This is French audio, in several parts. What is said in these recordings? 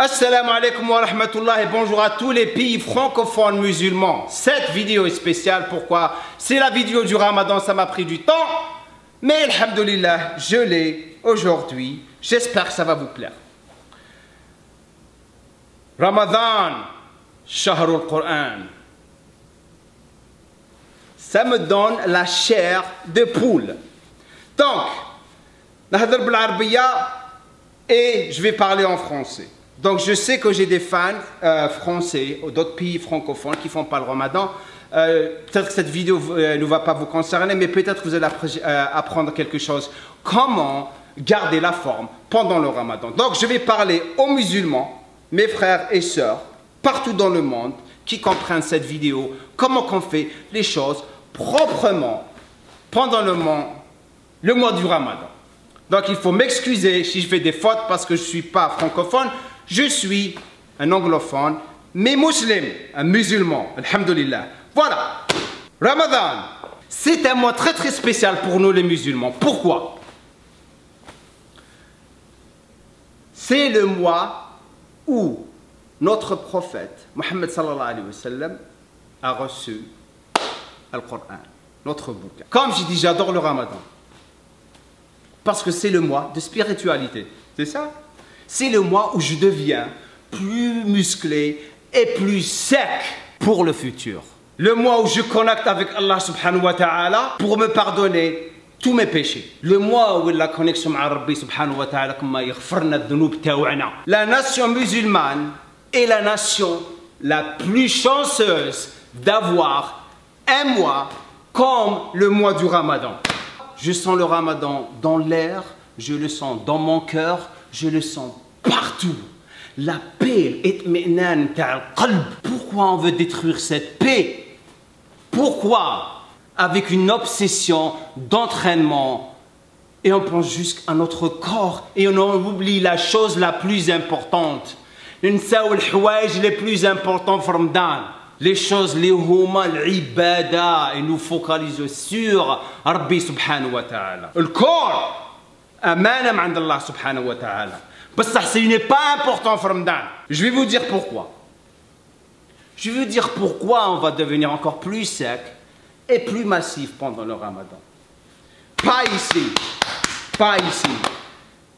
Assalamu alaikum wa rahmatullah et bonjour à tous les pays francophones musulmans. Cette vidéo est spéciale, pourquoi? C'est la vidéo du Ramadan, ça m'a pris du temps. Mais alhamdoulilah, je l'ai aujourd'hui. J'espère que ça va vous plaire. Ramadan, Shahrul Qur'an. Ça me donne la chair de poule. Donc, نهضر بالعربية et je vais parler en français. Donc je sais que j'ai des fans français ou d'autres pays francophones qui ne font pas le Ramadan. Peut-être que cette vidéo ne va pas vous concerner, mais peut-être que vous allez apprendre quelque chose. Comment garder la forme pendant le Ramadan. Donc je vais parler aux musulmans, mes frères et sœurs, partout dans le monde, qui comprennent cette vidéo, comment on fait les choses proprement pendant le mois du Ramadan. Donc il faut m'excuser si je fais des fautes parce que je ne suis pas francophone. Je suis un anglophone, mais musulman, un musulman, alhamdulillah. Voilà, Ramadan, c'est un mois très très spécial pour nous les musulmans. Pourquoi? C'est le mois où notre prophète, Mohammed sallallahu alayhi wa sallam, a reçu le Coran, notre bouquin. Comme j'ai dit, j'adore le Ramadan. Parce que c'est le mois de spiritualité, c'est ça? C'est le mois où je deviens plus musclé et plus sec pour le futur. Le mois où je connecte avec Allah subhanahu wa ta'ala pour me pardonner tous mes péchés. Le mois où la connexion avec Rabbi subhanahu wa ta'ala comme yaghfirna dhunub taw'ana. La nation musulmane est la nation la plus chanceuse d'avoir un mois comme le mois du Ramadan. Je sens le Ramadan dans l'air, je le sens dans mon cœur, je le sens partout. La paix, pourquoi on veut détruire cette paix? Pourquoi? Avec une obsession d'entraînement et on pense juste à notre corps et on oublie la chose la plus importante. Les plus importants pour Ramadan. Les choses, les huma, l'ibada, et nous focalisons sur Rabbi subhanahu wa ta'ala. Le corps, amana ma'and Allah subhanahu wa ta'ala. Mais ça, ce n'est pas important pour Ramadan. Je vais vous dire pourquoi. Je vais vous dire pourquoi on va devenir encore plus sec et plus massif pendant le Ramadan. Pas ici, pas ici.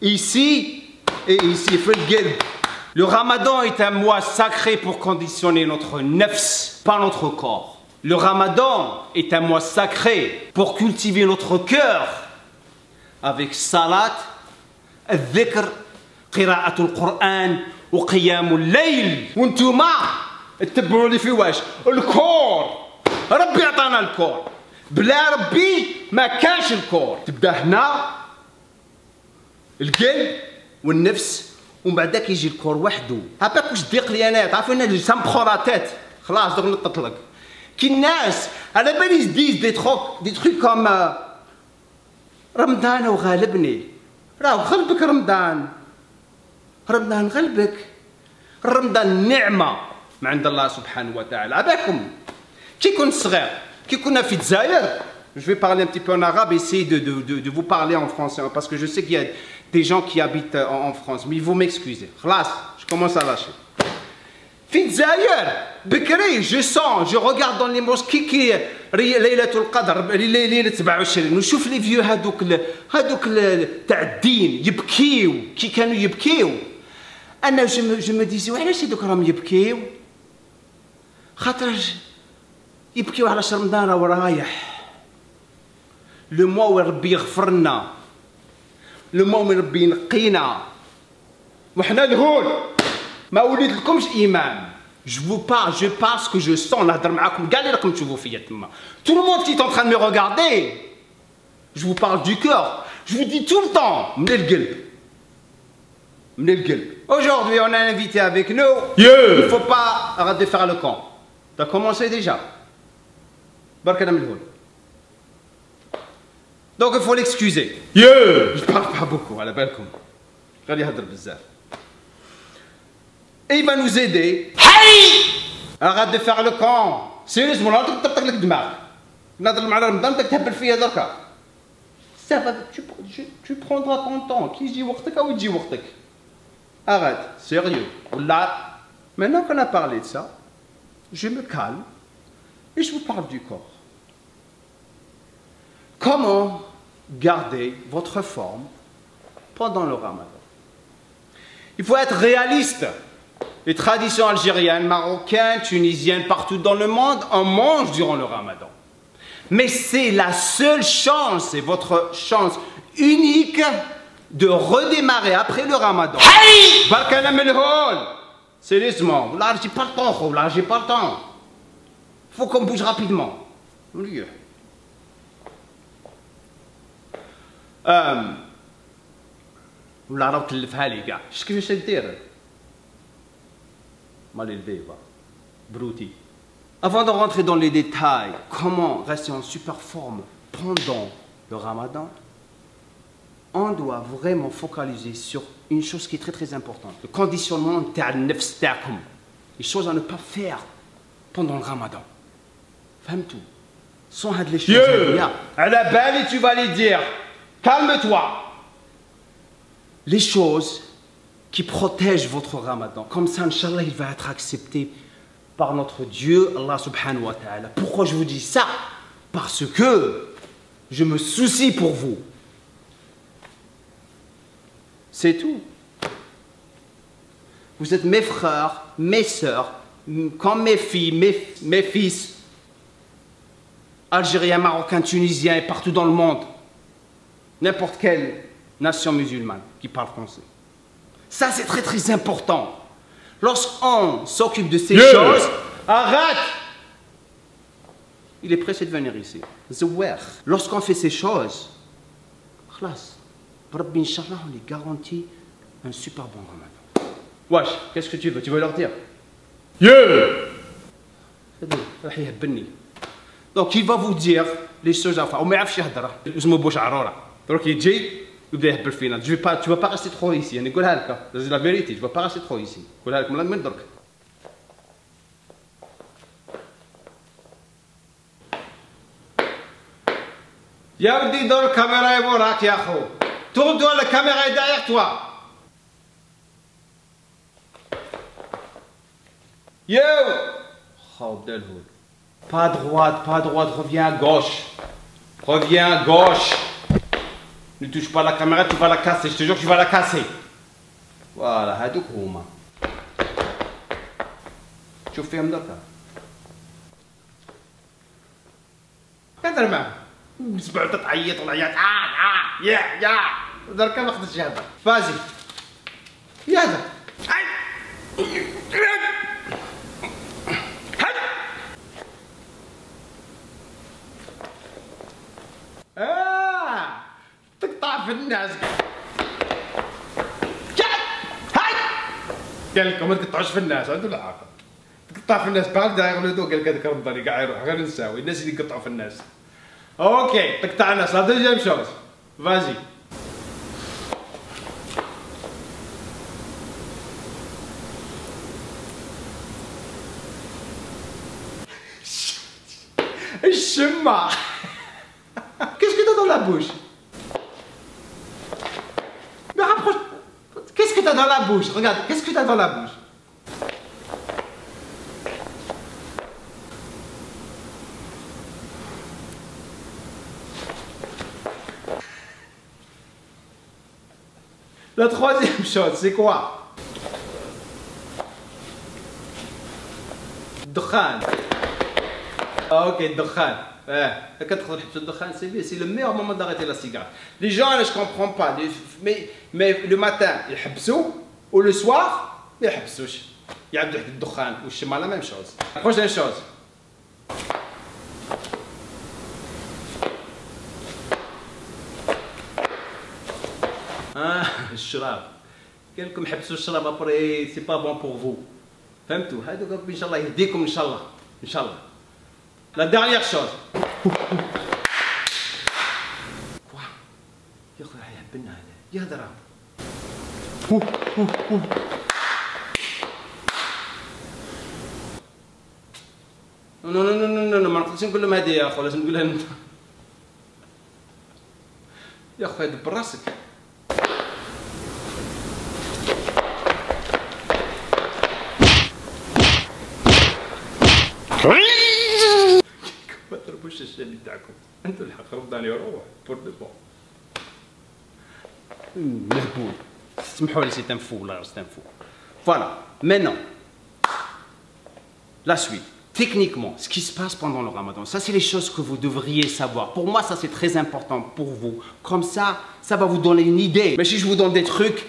Ici et ici, faut le gueule. Le Ramadan est un mois sacré pour conditionner notre nefs, pas notre corps. Le Ramadan est un mois sacré pour cultiver notre cœur avec salat, al-dhikr, qira'atul Qur'an ou qiyamul layl. وانتوما اتبعوا لي في واش الكور ربي عطانا الكور بلا ربي ما كانش الكور تبدا هنا القلب والنفس ومن بعد كيجي الكور وحده هاكاك واش ضيق لي انا تعرفوا انا سا مبخو لا تيت خلاص دوك نطلق كي الناس على بالي ديز دي تروك كوم رمضان وغالبني راه غلبك رمضان غلبك رمضان نعمه من عند الله سبحانه وتعالى عباكم كي كنت صغير كي كنا في الجزائر je vais parler un petit peu en arabe, essayer de vous parler en français, parce que je sais qu'il y a des gens qui habitent en France, mais il faut m'excuser. Khlas, je commence à lâcher. في الجزائر بكري je sens, je regarde dans les mosquées qui ليلة القدر ليلة 27 ونشوف لي فيو هذوك تاع الدين يبكيو كي كانوا يبكيو انا جو مو ديزي وعلاش هذوك راهم يبكيو خاطر يبكيو على رمضان راه رايح le mois où ربي يغفرنا le mois où ربي ينقينا وحنا الهول ما وليت لكمش إمام je vous parle ce que je sens نهضر معاكم كاع اللي راكم تشوفوا فيا تما tout le monde qui est en train de me regarder je vous parle du cœur je vous dis tout le temps من القلب aujourd'hui on a un invité avec nous il ne faut pas arrêter de faire le camp t'as commencé déjà barkana من الهول donc il faut l'excuser. Je parle pas beaucoup, à la balcon. Et il va nous aider. Arrête de faire le camp. Sérieusement, ça va, tu prendras ton temps. Qui dit وقتك ou dit وقتك. Arrête, sérieux. Là, maintenant qu'on a parlé de ça, je me calme et je vous parle du corps. Comment garder votre forme pendant le Ramadan? Il faut être réaliste. Les traditions algériennes, marocaines, tunisiennes, partout dans le monde, on mange durant le Ramadan. Mais c'est la seule chance, c'est votre chance unique de redémarrer après le Ramadan. Hey! Sérieusement, là j'ai pas le temps, là j'ai pas le temps. Faut qu'on bouge rapidement. ولا راه كلفها لي كاع اش كيفاش ندير مال الفيفا بروتي. Avant de rentrer dans les détails, comment rester en super forme pendant le Ramadan, on doit vraiment focaliser sur une chose qui est très très importante, le conditionnement تاع النفس تاعكم. Les choses à ne pas faire pendant le Ramadan. فهمتوا؟ sans هاد les choses. على بالي tu vas les dire. Calme-toi. Les choses qui protègent votre Ramadan. Comme ça, Inch'Allah, il va être accepté par notre Dieu, Allah subhanahu wa ta'ala. Pourquoi je vous dis ça? Parce que je me soucie pour vous. C'est tout. Vous êtes mes frères, mes sœurs, comme mes filles, mes fils, Algériens, Marocains, Tunisiens et partout dans le monde. N'importe quelle nation musulmane qui parle français. Ça, c'est très très important. Lorsqu'on s'occupe de ces choses, arrête! Il est pressé de venir ici. Lorsqu'on fait ces choses, Rabbi, Inch'Allah, on les garantit un super bon Ramadan. Wesh, qu'est-ce que tu veux? Tu veux leur dire? Donc, il va vous dire les choses à faire. Donc il dit, tu ne vas pas rester trop ici. C'est la vérité, tu ne vas pas rester trop ici. Y'a dans la caméra et voilà qui a trop. Tourne-toi, la caméra est derrière toi. Yo! Pas à droite, reviens à gauche. Reviens à gauche. Ne touche pas la caméra, tu vas la casser. Je te jure que tu vas la casser. Voilà, هادوك هما. شوف فيهم دركا. هدر معاه. سمعت تعيط والعياط يا دركا ما خدتش هذا. فازي. يا هذا. تقطع في الناس. قال لكم ما تقطعوش في الناس، عنده العاقل. تقطع في الناس بعد داير لودو قال لك هذاك رمضاني كاع يروح غير نساوي الناس اللي يقطعوا في الناس. اوكي تقطع الناس. لا دوزيام شوز فازي. الشمع. Qu'est-ce que t'as dans la bouche? Mais rapproche. Qu'est-ce que t'as dans la bouche? Regarde, qu'est-ce que t'as dans la bouche? La troisième chose, c'est quoi? Dukhan. Ah, ok, Dukhan. C'est le meilleur moment d'arrêter la cigarette. Les gens, là, je ne comprends pas. Mais le matin, ils habsou, ou le soir, ils habsouch. Il y a du Dukhan ou chez moi, la même chose. La prochaine chose. الشراب. قال لكم حبسوا الشراب ابري سي با بون بور فو. فهمتوا؟ هذوك ربي ان شاء الله يهديكم ان شاء الله. ان شاء الله. La dernière chose. Quoi? يا اخويا يحبنا هذا. يهدر. نو نو نو نو نو ما نقدرش نقول لهم هذه يا اخو لازم نقولها انت. يا اخويا دبر راسك. ما تضربوش الشامي تاعكم انتوا الحق رمضان يروح بور دو بون مهبول اسمحوا لي سي ان فو là c'est un fou voilà maintenant la suite techniquement ce qui se passe pendant le ramadan ça c'est les choses que vous devriez savoir pour moi ça c'est très important pour vous comme ça va vous donner une idée mais si je vous donne des trucs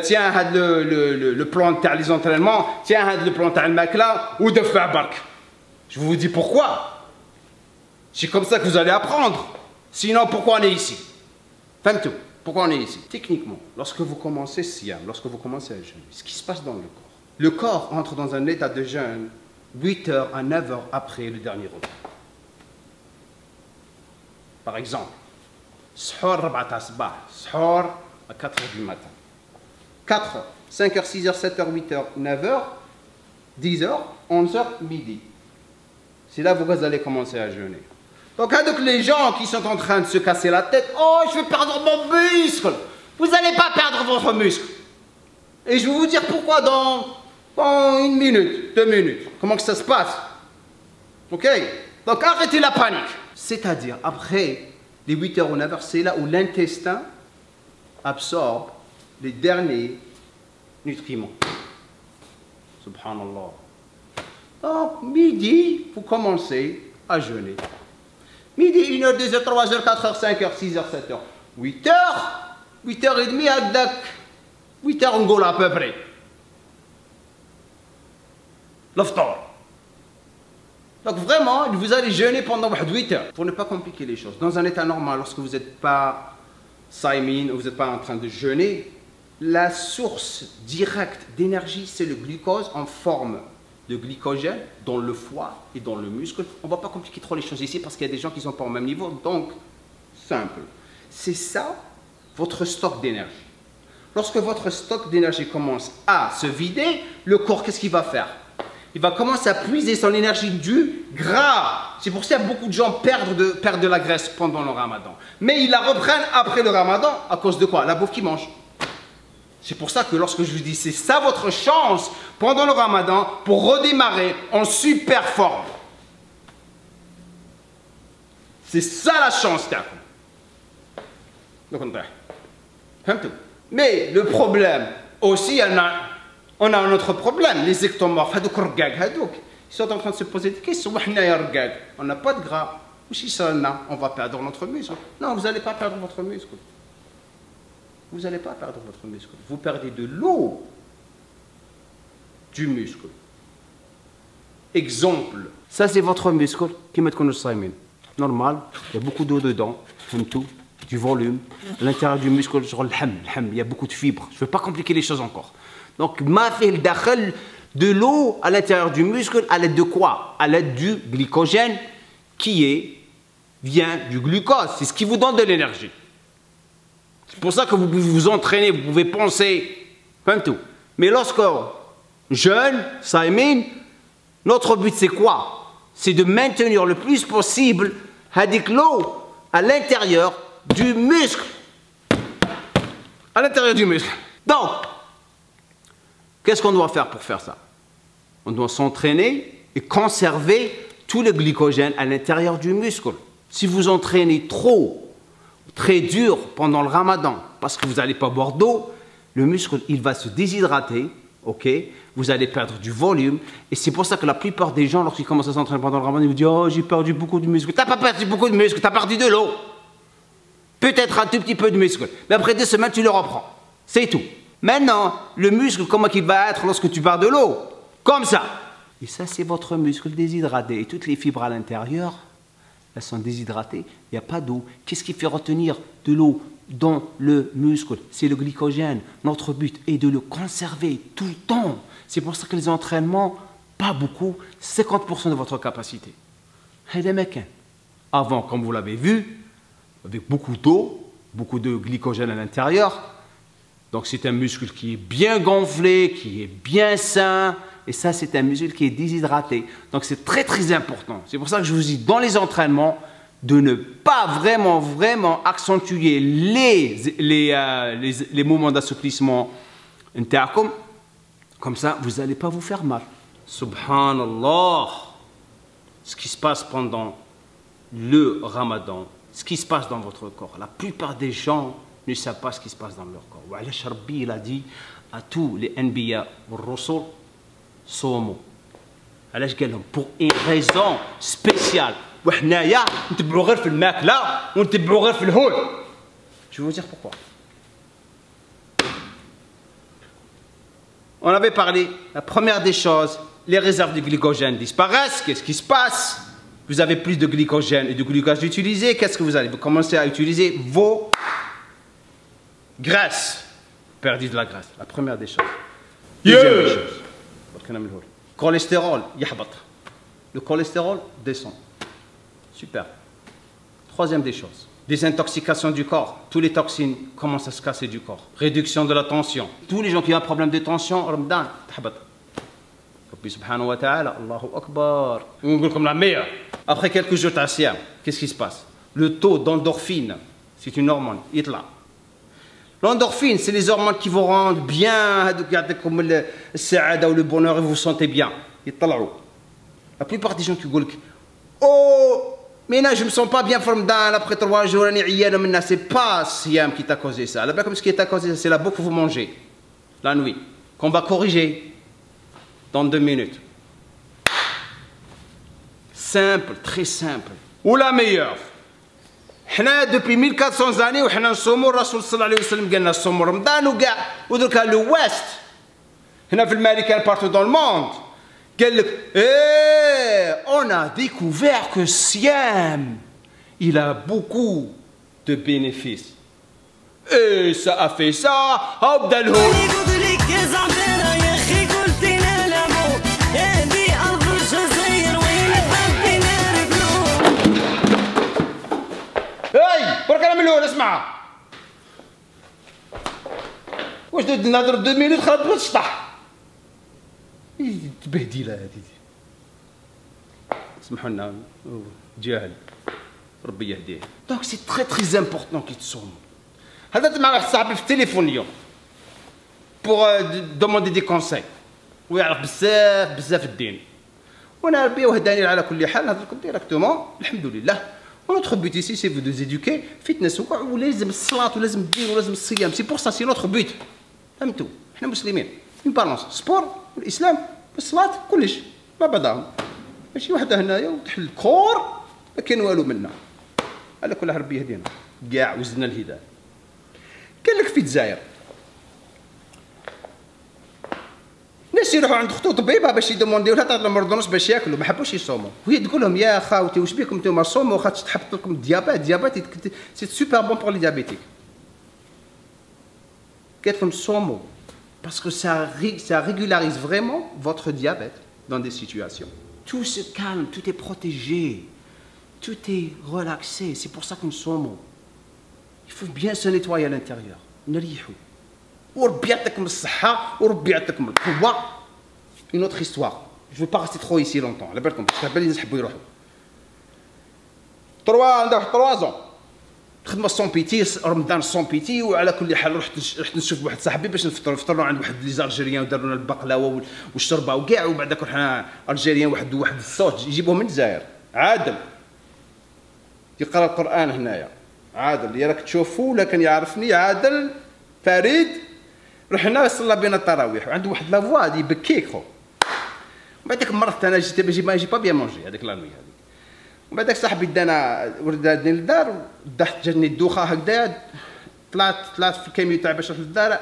tiens le plan de les entraînements tiens le plan de makla ou de faire barque je vous dis pourquoi c'est comme ça que vous allez apprendre sinon pourquoi on est ici femme tout pourquoi on est ici techniquement lorsque vous commencez siam lorsque vous commencez à jeûner ce qui se passe dans le corps entre dans un état de jeûne 8 heures à 9 heures après le dernier repas. Par exemple, sahur 4 sabah, sahur à 4 heures du matin. 4 heures, 5 heures, 6 heures, 7 heures, 8 heures, 9 heures, 10 heures, 11 heures, midi. C'est là que vous allez commencer à jeûner. Donc, avec les gens qui sont en train de se casser la tête, oh, je vais perdre mon muscle. Vous n'allez pas perdre votre muscle. Et je vais vous dire pourquoi dans 1 minute, 2 minutes. Comment que ça se passe? Ok? Donc arrêtez la panique. C'est-à-dire, après les 8 heures ou 9 heures, c'est là où l'intestin absorbe les derniers nutriments. Subhanallah. Donc, midi, vous commencez à jeûner. Midi, 1 heure, 2 heures, 3 heures, 4 heures, 5 heures, 6 heures, 7 heures. 8 heures, 8 heures et demie, 8 heures, on goal à peu près. L'aftar. Donc vraiment, vous allez jeûner pendant 8 heures. Pour ne pas compliquer les choses. Dans un état normal, lorsque vous n'êtes pas saïmin, ou vous n'êtes pas en train de jeûner, la source directe d'énergie, c'est le glucose en forme de glycogène dans le foie et dans le muscle. On ne va pas compliquer trop les choses ici parce qu'il y a des gens qui ne sont pas au même niveau. Donc, simple. C'est ça, votre stock d'énergie. Lorsque votre stock d'énergie commence à se vider, le corps, qu'est-ce qu'il va faire? Il va commencer à puiser son énergie du gras. C'est pour ça que beaucoup de gens perdent de la graisse pendant le ramadan. Mais ils la reprennent après le ramadan à cause de quoi? La bouffe qu'ils mangent. C'est pour ça que lorsque je vous dis c'est ça votre chance pendant le ramadan pour redémarrer en super forme. C'est ça la chance. Mais le problème aussi, on a un autre problème. Les ectomorphes, ils sont en train de se poser des questions. On n'a pas de gras. On va perdre notre muscle. Non, vous n'allez pas perdre votre muscle. Vous n'allez pas perdre votre muscle. Vous perdez de l'eau du muscle. Exemple. Ça, c'est votre muscle qui met comme le normal. Il y a beaucoup d'eau dedans. Du volume. À l'intérieur du muscle, il y a beaucoup de fibres. Je ne veux pas compliquer les choses encore. Donc, ma fait le dakhel de l'eau à l'intérieur du muscle à l'aide de quoi? À l'aide du glycogène qui vient du glucose. C'est ce qui vous donne de l'énergie. C'est pour ça que vous pouvez vous entraîner, vous pouvez penser, comme tout. Mais lorsqu'on jeûne, saïmin, notre but c'est quoi? C'est de maintenir le plus possible l'eau à l'intérieur du muscle. À l'intérieur du muscle. Donc, qu'est-ce qu'on doit faire pour faire ça? On doit s'entraîner et conserver tout le glycogène à l'intérieur du muscle. Si vous entraînez trop, très dur pendant le ramadan, parce que vous n'allez pas boire d'eau, le muscle, il va se déshydrater, ok? Vous allez perdre du volume, et c'est pour ça que la plupart des gens, lorsqu'ils commencent à s'entraîner pendant le ramadan, ils vous disent « Oh, j'ai perdu beaucoup de muscle. » Tu n'as pas perdu beaucoup de muscle, tu as perdu de l'eau. Peut-être un tout petit peu de muscle, mais après 2 semaines, tu le reprends. C'est tout. Maintenant, le muscle, comment il va être lorsque tu perds de l'eau? Comme ça. Et ça, c'est votre muscle déshydraté. Et toutes les fibres à l'intérieur, elles sont déshydratées, il n'y a pas d'eau. Qu'est-ce qui fait retenir de l'eau dans le muscle? C'est le glycogène. Notre but est de le conserver tout le temps. C'est pour ça que les entraînements, pas beaucoup, 50% de votre capacité. Avant, comme vous l'avez vu, avec beaucoup d'eau, beaucoup de glycogène à l'intérieur. Donc c'est un muscle qui est bien gonflé, qui est bien sain. Et ça, c'est un muscle qui est déshydraté. Donc, c'est très, très important. C'est pour ça que je vous dis, dans les entraînements, de ne pas vraiment accentuer les mouvements d'assouplissement. Comme ça, vous n'allez pas vous faire mal. Subhanallah. ce qui se passe pendant le Ramadan, ce qui se passe dans votre corps. La plupart des gens ne savent pas ce qui se passe dans leur corps. Rabbi, il a dit à tous les Anbiya, Rusul, Somo. Pour une raison spéciale. Je vais vous dire pourquoi. On avait parlé, la première des choses, les réserves de glycogène disparaissent. Qu'est-ce qui se passe? Vous avez plus de glycogène et de glucose utilisé. Qu'est-ce que vous allez? Vous commencez à utiliser vos graisses. Perdez de la graisse. La première des choses. Deuxième des choses. Cholestérol, yahbat. Le cholestérol descend. Super. Troisième des choses. Désintoxication du corps. Toutes les toxines commencent à se casser du corps. Réduction de la tension. Tous les gens qui ont un problème de tension, Ramadan, tahbat. Rabbi subhanahu wa ta'ala, Allahu Akbar. On dit comme la meilleure. Après quelques jours d'assien, qu'est-ce qui se passe? Le taux d'endorphine, c'est une hormone, itla. L'endorphine, c'est les hormones qui vous rendent bien, comme le saada ou le bonheur, et vous vous sentez bien. La plupart des gens qui disent oh, mais là, je ne me sens pas bien Ramadan, après 3 jours, c'est pas Siam qui t'a causé ça. Là-bas, comme ce qui t'a causé ça, c'est la bouffe que vous mangez la nuit, qu'on va corriger dans 2 minutes. Simple, très simple. Ou la meilleure. Depuis 1400 années, nous avons le Rasoul sallallahu alayhi wa sallam qui a dit Ramadan ou l'Ouest. Nous avons l'Amérique partout dans le monde. On a découvert que Siam, il a beaucoup de bénéfices. Et ça a fait ça, Abdalho. برك انا من الاول اسمع واش نهضر 2 minutes خلاص تبغي تشطح تبهديله هذه اسمحوا لنا جاهل ربي يهديه دونك سي تري تري امبورطون كي تصوم هضرت مع واحد صاحبي في التليفون اليوم بوغ دوموندي دي كونساي ويعرف بزاف الدين وانا ربي وهداني على كل حال نهضر لكم ديريكتومون الحمد لله. Notre but ici, c'est de vous éduquer, fitness, ou لازم الصلاة ولازم الدين ولازم الصيام. C'est pour ça, c'est notre but. فهمتوا؟ احنا مسلمين. Une balance. سبور والإسلام والصلاة كلش ما بعضهم. ماشي وحدة هنايا وتحل الكور ما كاين والو منا. على كل حال ربي يهدينا. كاع وزدنا الهداية. قال لك في الجزائر ناس يروحوا عند خطو طبيبه باش يدومونديو لها تعطي لهم اردونس باش ياكلوا ما حبوش يصوموا وهي تقول لهم يا خاوتي واش بيكم نتوما صوموا خاطر تحبط لكم الديابات سي سوبر بون بور لي ديابيتيك قالت لهم صوموا باسكو ça régularise vraiment votre diabète dans des situations. Tout se calme, tout est protégé, tout est relaxé. C'est pour ça que nous sommes. Il faut bien se nettoyer à l'intérieur. نريحوا وربي يعطيكم الصحة وربي يعطيكم القوة. Une autre histoire. Je ne vais pas rester trop ici longtemps. على بالكم باش بالي الناس يحبوا يروحوا. 3 ans. خدمة سون بيتي رمضان سون بيتي وعلى كل حال رحت نشوف واحد صاحبي باش نفطروا عند واحد لي زالجيريان وداروا لنا البقلاوة والشربة وكاع وبعد ذاك حنا الجيريان واحد الصوت يجيبوه من الجزائر. عادل يقرا القرآن هنايا. عادل اللي راك تشوفوا ولا كان يعرفني عادل فريد رحنا صلى بينا التراويح وعنده واحد لافوا غادي يبكيك خو. ومن بعد مرت انا جيت ما جي با بيان مونجي هذيك لا نوي هذيك. ومن بعد صاحبي دانا وداني للدار ودحت جاتني الدوخه هكذا طلعت في الكاميو تاعي باش نروح للدار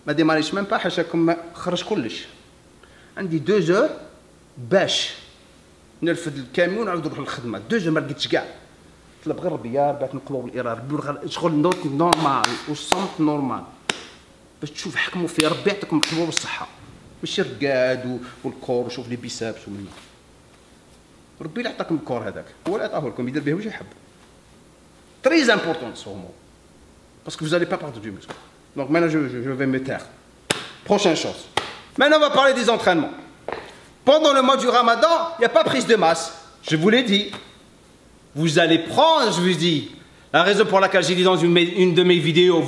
ما ديماريش ميم با حاشاكم خرج كلش. عندي 2 زور باش نرفد الكاميو ونعاود نروح للخدمه 2 زور ما لقيتش كاع. طلب غير ربي يا ربي نقلوب الاراده شغل نورمال والصمت نورمال باش تشوف حكموا فيه ربي يعطيكم القوه والصحه ماشي رقاد والكور وشوف لي بيسابس ومن ربي اللي عطاكم الكور هذاك هو اللي عطاه لكم يدير به واش يحب. Très important ce moment parce que vous n'allez pas perdre du muscle. Donc maintenant je vais me taire. Prochaine chose. Maintenant on va parler des entraînements. Pendant le mois du Ramadan, il n'y a pas prise de masse. Je vous l'ai dit. Vous allez prendre, je vous dis, la raison pour laquelle j'ai dit dans une de mes vidéos,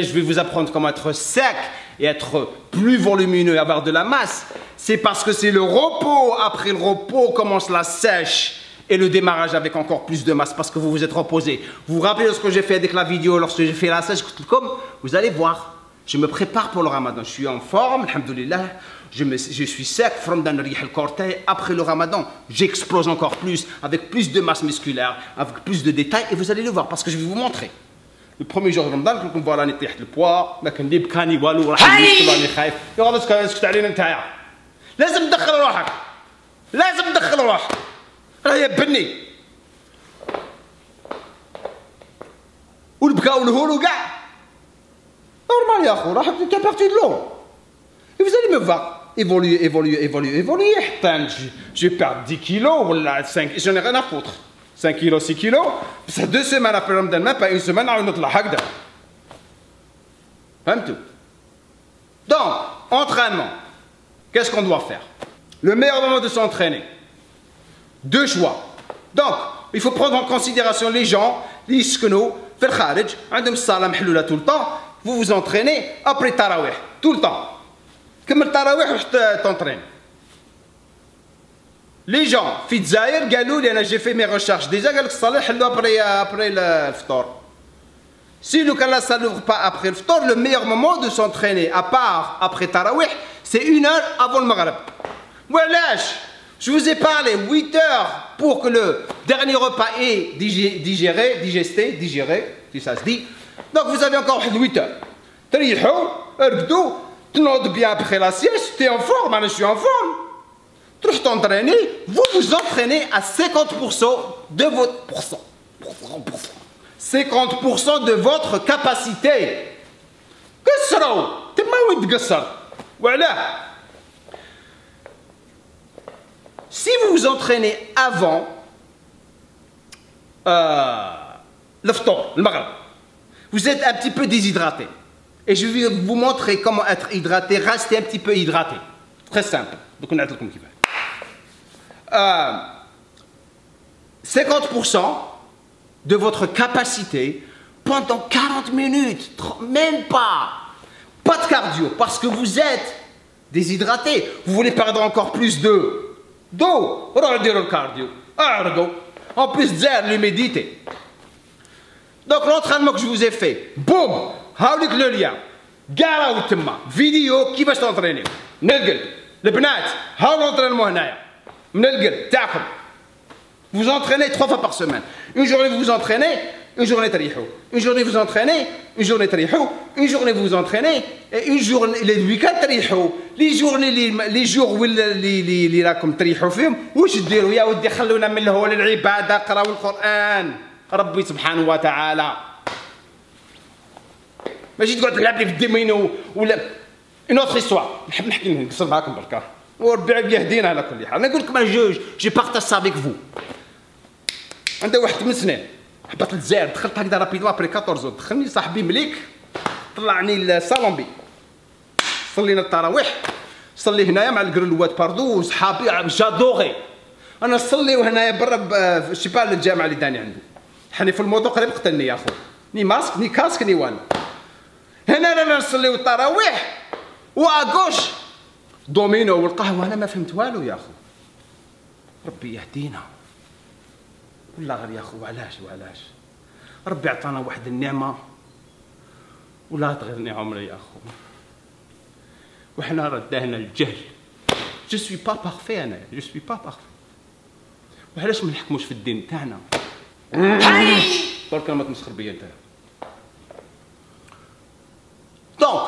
je vais vous apprendre comment être sec et être plus volumineux et avoir de la masse. C'est parce que c'est le repos. Après le repos commence la sèche Et le démarrage avec encore plus de masse parce que vous vous êtes reposé. Vous vous rappelez de ce que j'ai fait avec la vidéo, lorsque j'ai fait la sèche, comme vous allez voir, je me prépare pour le ramadan. Je suis en forme, alhamdoulilah. Je suis sec, après le ramadan, j'explose encore plus, avec plus de masse musculaire, avec plus de détails, et vous allez le voir, parce que je vais vous montrer. Le premier jour de ramadan, كنكون فوالا راني طيحت البوا، ما كندير بكاني والو، راح نمشي راني خايف. يا غادي اسكت علينا نتايا. لازم تدخل روحك. لازم تدخل روحك. راه يبني. والبكا والهولو كاع. Normal, يا اخو، راح t'es parti de l'eau. Et vous allez me voir. Évoluer. Je vais perdre 10 kilos, ou 5, j'en ai rien à foutre. 5 kilos, 6 kilos, ça 2 semaines après le Ramadan, même pas une semaine, on a notre hagda. Donc, entraînement. Qu'est-ce qu'on doit faire? Le meilleur moment de s'entraîner. 2 choix. Donc, il faut prendre en considération les gens, les sknou, في الخارج, عندهم الصالة محلولة tout le temps, vous vous entraînez après Tarawih, tout le temps. كمل التراويح وحتى تونطرين. Les gens في الجزائر قالوا لي انا جي في مي ريشيرش ديجا قال لك الصلاه حلو ابري الفطور. Si le cas ça n'ouvre pas après le fطور, le meilleur moment de s'entraîner à part après tarawih, c'est 1 heure avant le maghreb. Voilà, je vous ai parlé 8 heures pour que le dernier repas est digéré, si ça se dit. Donc vous avez encore 8 heures. تريحوا ارقدوا تنوض bien après la sieste, t'es en forme, je suis en forme. Tu t'entraîner, vous vous entraînez à 50% de votre 50% de votre capacité. قصروا تما وين تقصر voilà. Si vous vous entraînez avant le fطور, le maghreb, vous êtes un petit peu déshydraté. Et je vais vous montrer comment être hydraté, rester un petit peu hydraté. Très simple. Donc on a tout comme qui va. 50% de votre capacité pendant 40 minutes, même pas. Pas de cardio, parce que vous êtes déshydraté. Vous voulez perdre encore plus d'eau. Regardez le cardio. En plus, l'humidité. Donc l'entraînement que je vous ai fait, boum, هاوليك لو ليان كاع راهو تما فيديو كيفاش تونطرينيو من القلب. البنات هاو لونطرينمون هنايا من القلب تاعكم. Vous entraînez 3 fois par semaine. Une journée vous vous entraînez, une journée تريحوا. Une journée vous entraînez, une journée تريحوا. Une journée vous entraînez et une journée les week-ends تريحوا. Les journées les jours اللي راكم تريحوا فيهم واش ديروا يا ودي؟ خلونا من الهول العباده، قراو القرآن ربي سبحانه وتعالى. ماشي تقعد تلعب لي في الديمينو ولا اون اوتر هيستوار. نحب نحكي نقصر معاكم بركا وربي يهدينا على كل حال. انا نقول لكم انا جو بارطاج سا افيك فو. عندها واحد 8 سنين هبط للجزائر، دخلت هكذا رابيدو ابري 14 دخلني صاحبي مليك طلعني للصالون بي، صلينا التراويح، صلي هنايا مع الكرلوات باردو وصحابي جادوغي. انا نصلي وهنايا برا شي با الجامعه اللي داني عنده حني في الموضوع قريب قتلني يا اخو، ني ماسك ني كاسك ني والو. هنا رانا نصليو التراويح واغوش دومينو والقهوه. انا ما فهمت والو يا اخو، ربي يهدينا والله غير يا اخو. علاش ربي عطانا واحد النعمه ولا تغيرني عمري يا اخو، وحنا رداهنا الجهل. جو سوي با بارفي، انا جو سوي با بارفي. وعلاش ما نحكموش في الدين تاعنا؟ برك ما تمسخر بيا انت. Donc,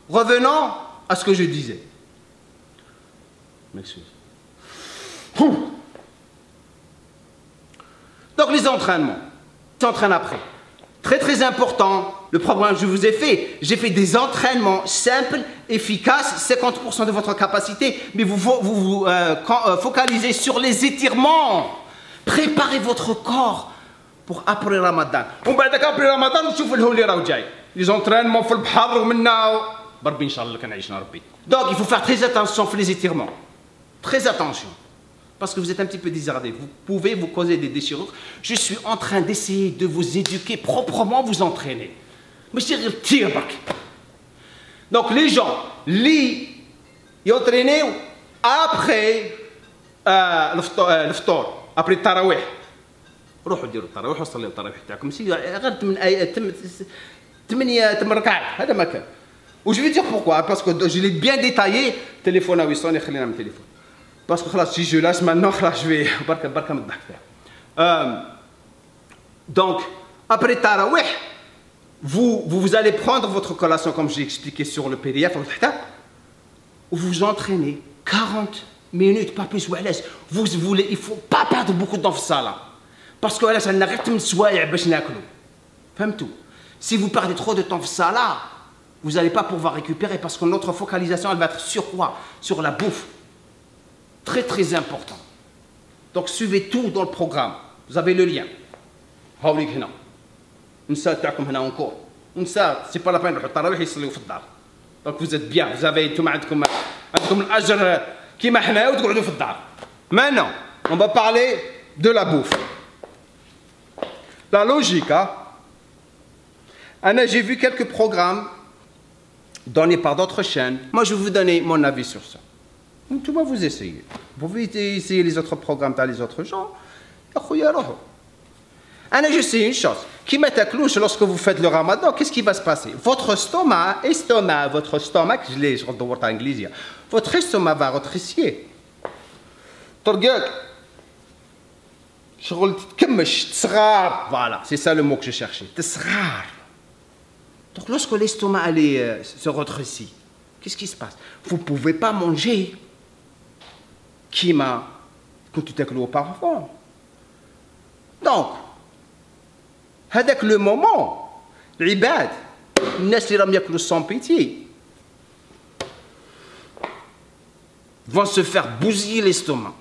revenons à ce que je disais. M'excuse. Donc, les entraînements. Tu t'entraînes après. Très important. Le programme que je vous ai fait, j'ai fait des entraînements simples, efficaces, 50% de votre capacité, mais vous focalisez sur les étirements. Préparez votre corps pour après Ramadan. Après Ramadan, vous voyez le houli. Les entraînements في البحر ومنا بربي ان شاء الله كان عيشنا ربي. Donc il faut faire très attention sur les étirements. Très attention. Parce que vous êtes un petit peu déshydraté. Vous pouvez vous causer des déchirures. Je suis en train d'essayer de vous éduquer proprement, vous entraîner. Mais c'est tir bark. Donc les gens ils entraînent après le fطور. ابري التراويح روحوا ديروا التراويح وصلوا التراويح تاعكم سي غير 8 ركعات هذا ما كان. و جو في دير بوركوا باسكو جو لي بيان ديتايي تليفون ويصوني خلينا من التليفون باسكو خلاص سي جو لاش مانو خلاص جو بركه من الضحك فيها. Donc après tarawih vous allez prendre votre collation comme j'ai expliqué sur le PDF où vous entraînez 40 minutes pas plus. Vous voulez, il faut pas perdre beaucoup de temps dans ça là parce que ça n'arrête de soigner باش ناكلو. فهمتوا? Si vous perdez trop de temps dans ça là, vous n'allez pas pouvoir récupérer parce que notre focalisation elle va être sur quoi? Sur la bouffe. Très très important. Donc suivez tout dans le programme. Vous avez le lien. هاوليك هنا. نساء تاعكم هنا encore. نساء c'est pas la peine نروحوا التراويح يصليوا في الدار. Donc vous êtes bien, vous avez tout عندكم الأجر كيما حنايا وتقعدوا في الدار. Maintenant, on va parler de la bouffe. La logique, hein. J'ai vu quelques programmes donnés par d'autres chaînes. Moi, je vais vous donner mon avis sur ça. Donc, tu vas vous essayer. Vous pouvez essayer les autres programmes dans les autres gens. Je sais une chose. Qui met à clouche lorsque vous faites le ramadan, qu'est-ce qui va se passer? Votre stomac, je redouble en anglais. Votre estomac va rétrécir. Voilà, c'est ça le mot que je cherchais. Donc lorsque l'estomac se rétrécit, qu'est-ce qui se passe? Vous ne pouvez pas manger kima quand tu t'es auparavant. Donc, avec le moment, l'ibad, sans pitié, vont se faire bousiller l'estomac.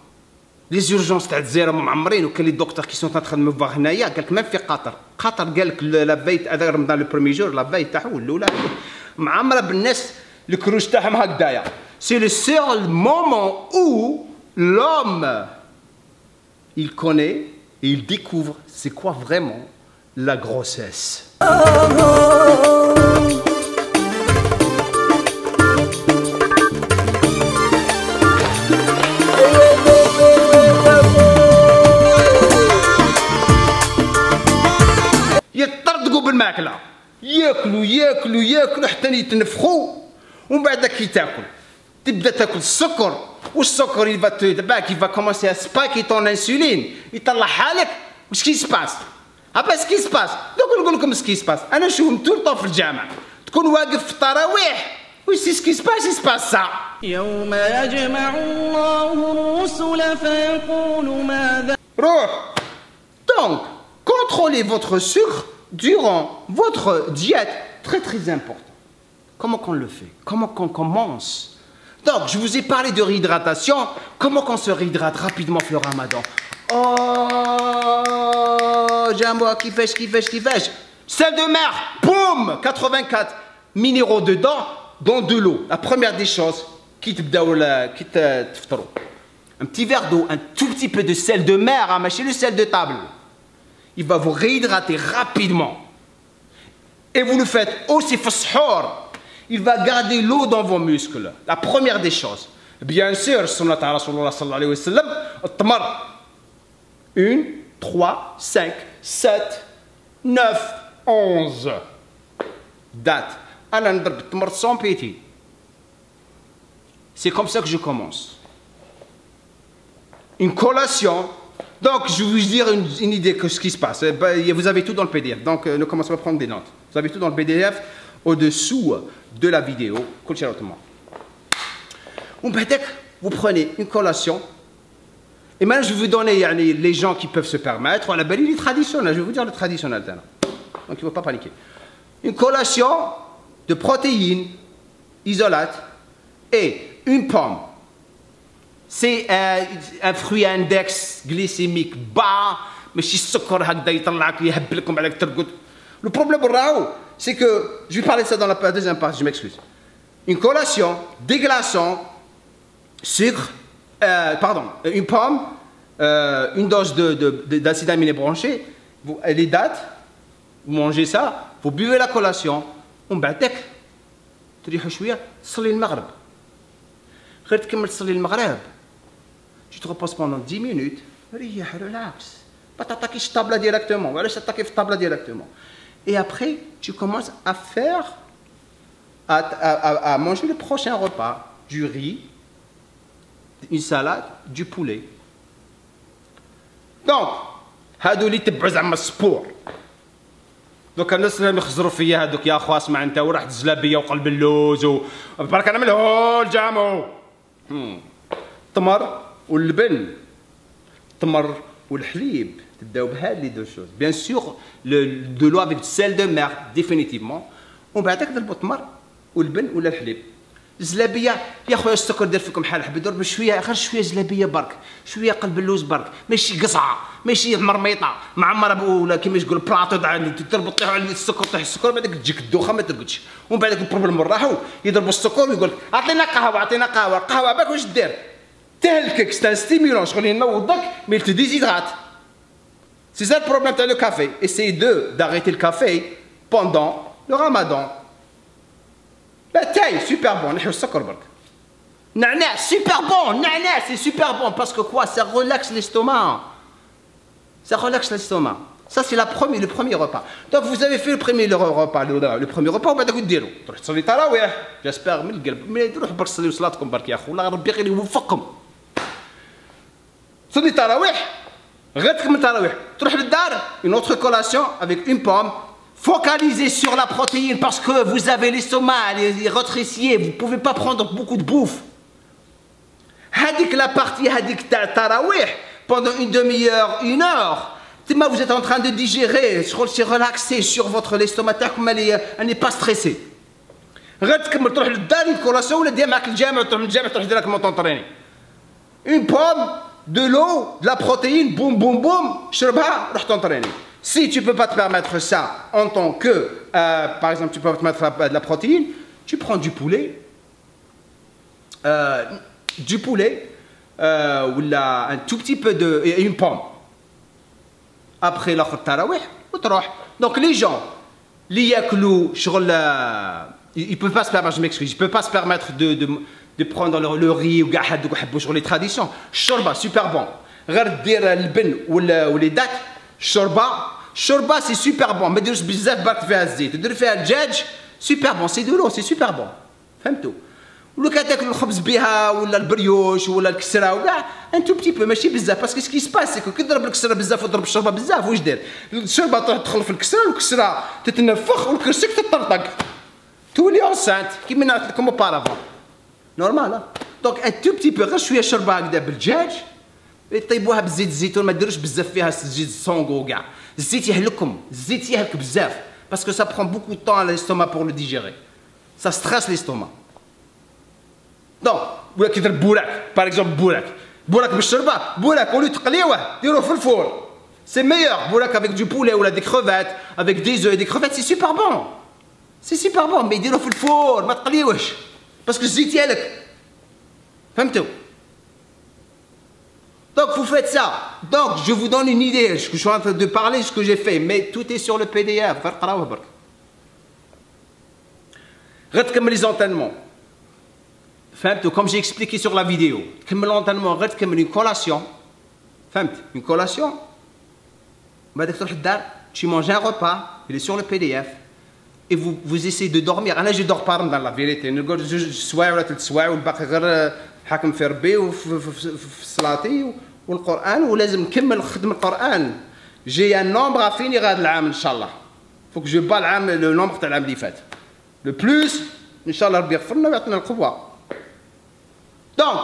Les urgences تاع الجزائر معمرين وكاين les docteurs qui sont en train de me voir هنايا قال لك même في قطر قال لك لا فايت هذا رمضان لو بروميي جور لا فايت تاعو الاولى معمره بالناس الكروش تاعهم هكذايا. C'est le seul moment où l'homme il connaît et il découvre c'est quoi vraiment la grossesse. يطردقوا بالماكله ياكلوا حتى يتنفخوا ومن بعد كي تاكل تبدا تاكل السكر والسكر il va commencer à spike ton insuline يطلعها لك. واش كي سباس عبا سكي سباس دوك نقول لكم سكي سباس. انا نشوفهم طول الطون في الجامع تكون واقف في التراويح وش سكي سباس سا يوم يجمع الله الرسل فيقول ماذا روح. Donc contrôlez votre sucre durant votre diète, très très important. Comment qu'on le fait? Comment qu'on commence? Donc, je vous ai parlé de réhydratation. Comment qu'on se réhydrate rapidement pour le ramadan? Oh, j'ai un mot qui fêche. Sel de mer, boum, 84 minéraux dedans, dans de l'eau. La première des choses, un petit verre d'eau, un tout petit peu de sel de mer, mâcher le sel de table. Il va vous réhydrater rapidement. Et vous le faites aussi fosfor. Il va garder l'eau dans vos muscles. La première des choses. Bien sûr, sunnat Rasulullah sallallahu alayhi wa sallam, التمر 1, 3, 5, 7, 9, 11. Date. أنا نضرب التمر sans péter. C'est comme ça que je commence. Une collation. Donc, je vais vous dire une idée de ce qui se passe. Vous avez tout dans le PDF. Donc, ne commencez pas à prendre des notes. Vous avez tout dans le PDF au-dessous de la vidéo. Vous prenez une collation. Et maintenant, je vais vous donner les gens qui peuvent se permettre. La belle, il est traditionnel. Je vais vous dire le traditionnel. Donc, il ne faut pas paniquer. Une collation de protéines isolates et une pomme. C'est un fruit à index glycémique bas, mais si le problème, c'est que, je vais parler de ça dans la deuxième partie, je m'excuse. Une collation, des glaçons, sucre, une pomme, une dose d'acide aminé branché, les dates, vous mangez ça, vous buvez la collation, on بعدك تريحوا شوية تصلي المغرب. غير تكمل تصلي المغرب. Tu te reposes pendant 10 minutes, relax. Pas t'attaquer sur table directement. Voilà, s'attaquer sur table directement. Et après, tu commences à faire, à manger le prochain repas, du riz, une salade, du poulet. Donc, هادو اللي تبعوا زعما السبور. دوك الناس اللي يخزروا فيا هادوك يا خو اسمع انت وراح الزلابيه وقلب اللوز وبارك انا ملهول جامو. التمر واللبن، التمر والحليب تبداو بهاد لي دو شوز. بيان سور دو لو افيك سيل دو مير ديفينيتيفمون، ومن بعد تضربوا التمر واللبن ولا الحليب. الزلابيه يا خويا السكر دير فيكم حال حبي ضرب شويه، غير شويه زلابيه برك، شويه قلب اللوز برك، ماشي قصعه، ماشي مرميطه معمره ولا كيما يقول بلاطو تضرب طيحوا على السكر، طيح السكر بعدك تجيك الدوخه ما ترقدش، ومن بعد البروبليم راحوا يضربوا السكر ويقول لك اعطينا قهوه اعطينا قهوه، القهوه باك واش دير؟ تهلكك، سي ان ستيمولون شغل ينوضك مي te déshydrate. C'est ça le problème avec le café. Essayez d'arrêter le café pendant le ramadan. La taille, super bon. Nana, super bon. Nana, c'est super bon. Parce que quoi? Ça relaxe l'estomac. Ça relaxe l'estomac. Ça, c'est le premier repas. Donc, vous avez fait le premier repas. Le premier repas, on va vous dire. J'espère, mais vous allez vous صلي تراويح غير تكمل تراويح تروح للدار une autre collation avec une pomme. Focalisez sur la protéine parce que vous avez l'estomac rétréci, vous ne pouvez pas prendre beaucoup de bouffe. هذيك la partie هذيك تاع التراويح pendant une demi-heure, une heure. Vous êtes en train de digérer, c'est relaxé sur votre l'estomac تاعكم elle n'est pas stressé. غير تكمل تروح للدار une collation ولا دير معاك الجامع تروح للجامع تروح دير لك تونطريني. Une pomme, de l'eau, de la protéine, boum, boum, boum, شربها, روح t'entraîner. Si tu ne peux pas te permettre ça en tant que, par exemple, tu peux te mettre de la protéine, tu prends du poulet, ou un tout petit peu de, et une pomme. Après l'autre tarawih, donc les gens, ils ne peuvent pas se permettre, je m'excuse, ils ne peuvent pas se permettre de prendre le riz ou sur les traditions. Shorba, super bon. Regarde dire le ben ou les dates. Shorba, c'est super bon. Mais tu bzaf bark فيها الزيت. Tu فيها الدجاج, super bon. C'est de l'eau, c'est super bon. فهمتوا؟ ولا كتاكل الخبز بها ولا البريوش ولا الكسره وكاع un tout petit peu ماشي بزاف parce que ce qui se passe c'est que كي تضرب الكسره بزاف وتضرب الشوربه بزاف واش دير؟ الشوربه تروح تدخل في الكسره والكسره تتنفخ والكرسيك تطرطق. تولي enceinte كيما نعرف لكم auparavant. نورمال. دونك ان تو بتي بو غير شويه شربه هكذا بالدجاج يطيبوها بالزيت الزيتون ما ديروش بزاف فيها زيت الصونغو وكاع. الزيت يهلككم، الزيت يهلك بزاف باسكو سا برون بوكو دو طون على l'estomac pour le digérer. Ça stresse l'estomac. دونك ولا كيدير بوراك باغ اكزومبل بوراك بالشربه، بوراك ولي تقليوه ديروه في الفور. سي ميور بوراك افيك دو بولي ولا دي كروفيت افيك دي زو دي كروفيت سي سوبر بون. سي سوبر بون مي ديروه في الفور ما تقليوهش. Parce que الزيت يالك فهمتوا؟ Donc vous faites ça. Donc je vous donne une idée. Je suis en train de parler ce que j'ai fait, mais tout est sur le PDF. غير قراوه برك. غير تكمل les entraînements. فهمتوا؟ Comme j'ai expliqué sur la vidéo. تكمل l'entraînement غير تكمل une collation. فهمت؟ Une collation. بعدك تروح للدار. Tu manges un repas. Il est sur le PDF. Et vous essayez de dormir. أنا je dors pas dans la vérité. نقول جوج سوايع ولا 3 سوايع والباقي غير حاكم في ربي وفي صلاتي والقرآن ولازم نكمل نخدم القرآن. J'ai un nombre à finir هذا العام إن شاء الله. Faut que je bats العام le nombre تاع العام اللي فات. Le plus إن شاء الله ربي يغفر لنا ويعطينا القوة. Donc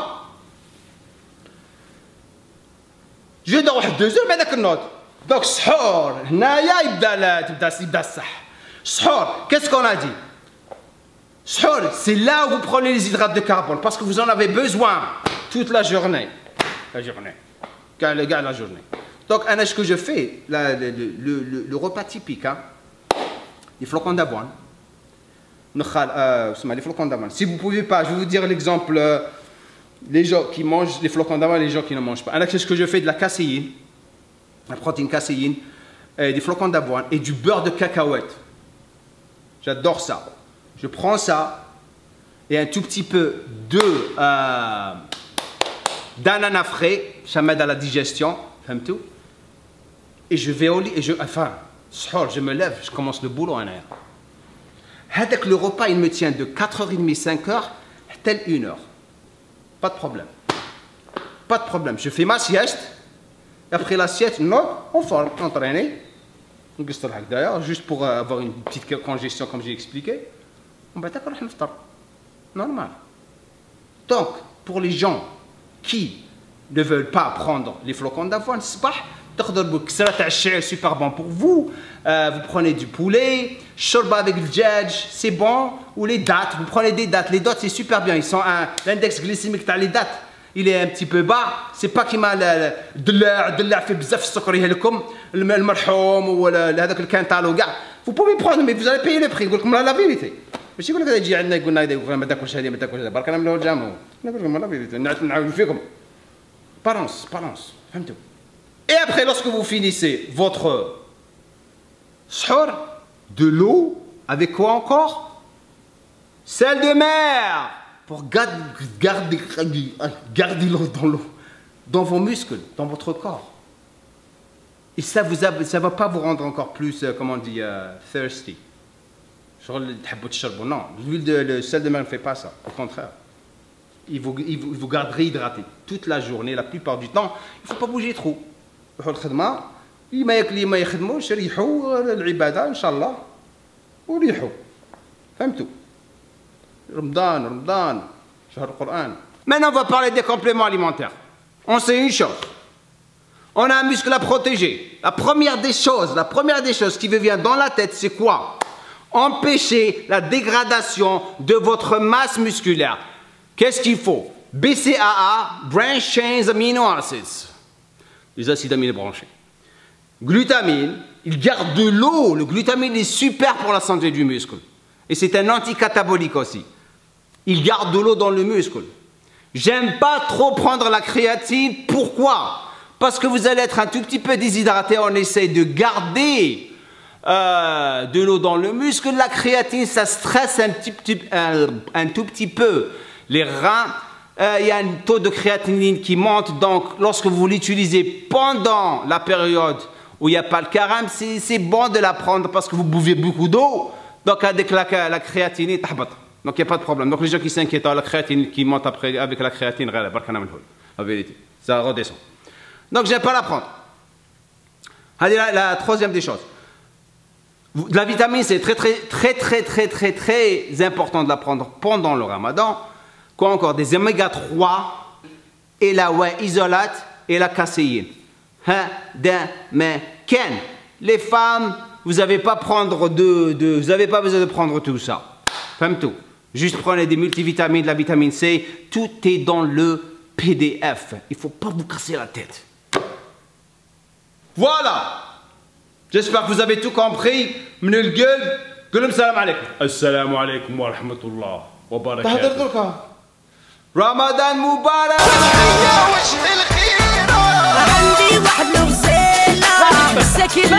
je dors واحد 2 heures بعدك النوض. Donc السحور هنايا يبدا الصح. Sahur, qu'est-ce qu'on a dit? Sahur, c'est là où vous prenez les hydrates de carbone parce que vous en avez besoin toute la journée. La journée. La journée. Donc, ce que je fais, le repas typique, hein, les flocons d'avoine. Les flocons d'avoine. Si vous ne pouvez pas, je vais vous dire l'exemple, les gens qui mangent les flocons d'avoine et les gens qui ne mangent pas. C'est ce que je fais de la caséine, la protéine caséine, des flocons d'avoine et du beurre de cacahuète. J'adore ça. Je prends ça et un tout petit peu d'ananas frais, ça m'aide à la digestion. فهمتوا؟ Et je vais au lit, et je me lève, je commence le boulot en air. Le repas, il me tient de 4h30, 5h, tel 1h. Pas de problème. Pas de problème. Je fais ma sieste. Et après la sieste, non, on forme, entraîner. Juste pour avoir une petite congestion, comme j'ai expliqué. On va d'accord, normal. Donc, pour les gens qui ne veulent pas prendre les flocons d'avoine, c'est super bon pour vous. Vous prenez du poulet, shorba avec le djadj, c'est bon. Ou les dattes, vous prenez des dattes. Les dattes, c'est super bien. L'index glycémique les dattes, il est un petit peu bas. C'est pas qui m'a fait bzaf sucre لكم المرحوم ولا هذاك الكانتالو كاع. Vous pouvez prendre, mais vous allez payer le prix. يقول لكم la vérité. ماشي يقول لك يجي عندنا يقول لنا ما تاكلش هذه ما تاكلش هذا برك انا من الجامع. نقول لكم la vérité. نعاود فيكم. Balance. فهمتوا؟ Et après, lorsque vous finissez votre sahur, de l'eau, avec quoi encore? Sel de mer, pour garder l'eau dans vos muscles, dans votre corps. Et ça ne va pas vous rendre encore plus, comment on dit, thirsty. Non, le sel de mer ne fait pas ça, au contraire. Il vous garde réhydraté toute la journée, la plupart du temps. Il ne faut pas bouger trop. الخدمه ما ياكل ما يخدموش ريحوا العباده ان شاء الله وريحوا فهمتوا رمضان شهر القرآن. Maintenant on va parler des compléments alimentaires. On sait une chose, on a un muscle à protéger. La première des choses qui me vient dans la tête, c'est quoi? Empêcher la dégradation de votre masse musculaire. Qu'est-ce qu'il faut? BCAA, Branch Chain Amino Acids, les acides aminés branchés. Glutamine, il garde de l'eau. Le glutamine est super pour la santé du muscle. Et c'est un anticatabolique aussi. Il garde de l'eau dans le muscle. J'aime pas trop prendre la créatine. Pourquoi? Parce que vous allez être un tout petit peu déshydraté. On essaye de garder de l'eau dans le muscle. La créatine, ça stresse un tout petit peu les reins. Il y a un taux de créatinine qui monte, donc lorsque vous l'utilisez pendant la période où il n'y a pas le carême, c'est bon de la prendre parce que vous buvez beaucoup d'eau, donc avec la créatinine, donc il n'y a pas de problème. Donc les gens qui s'inquiètent, la créatinine qui monte après avec la créatine, la vérité, ça redescend. Donc je n'aime pas la prendre. Allez, la troisième des choses. La vitamine, c'est très important de la prendre pendant le ramadan. Quoi encore? Des oméga 3 et la whey isolate et la caséine. Les femmes, vous n'avez pas vous avez pas besoin de prendre tout ça. Femme tout. Juste prenez des multivitamines, de la vitamine C. Tout est dans le PDF. Il ne faut pas vous casser la tête. Voilà. J'espère que vous avez tout compris. Menel gueule. Gueule salam alaikum. Assalamu alaikum wa rahmatullah wa barakatuh. رمضان مبارك. عندي واحد الغزالة مساكن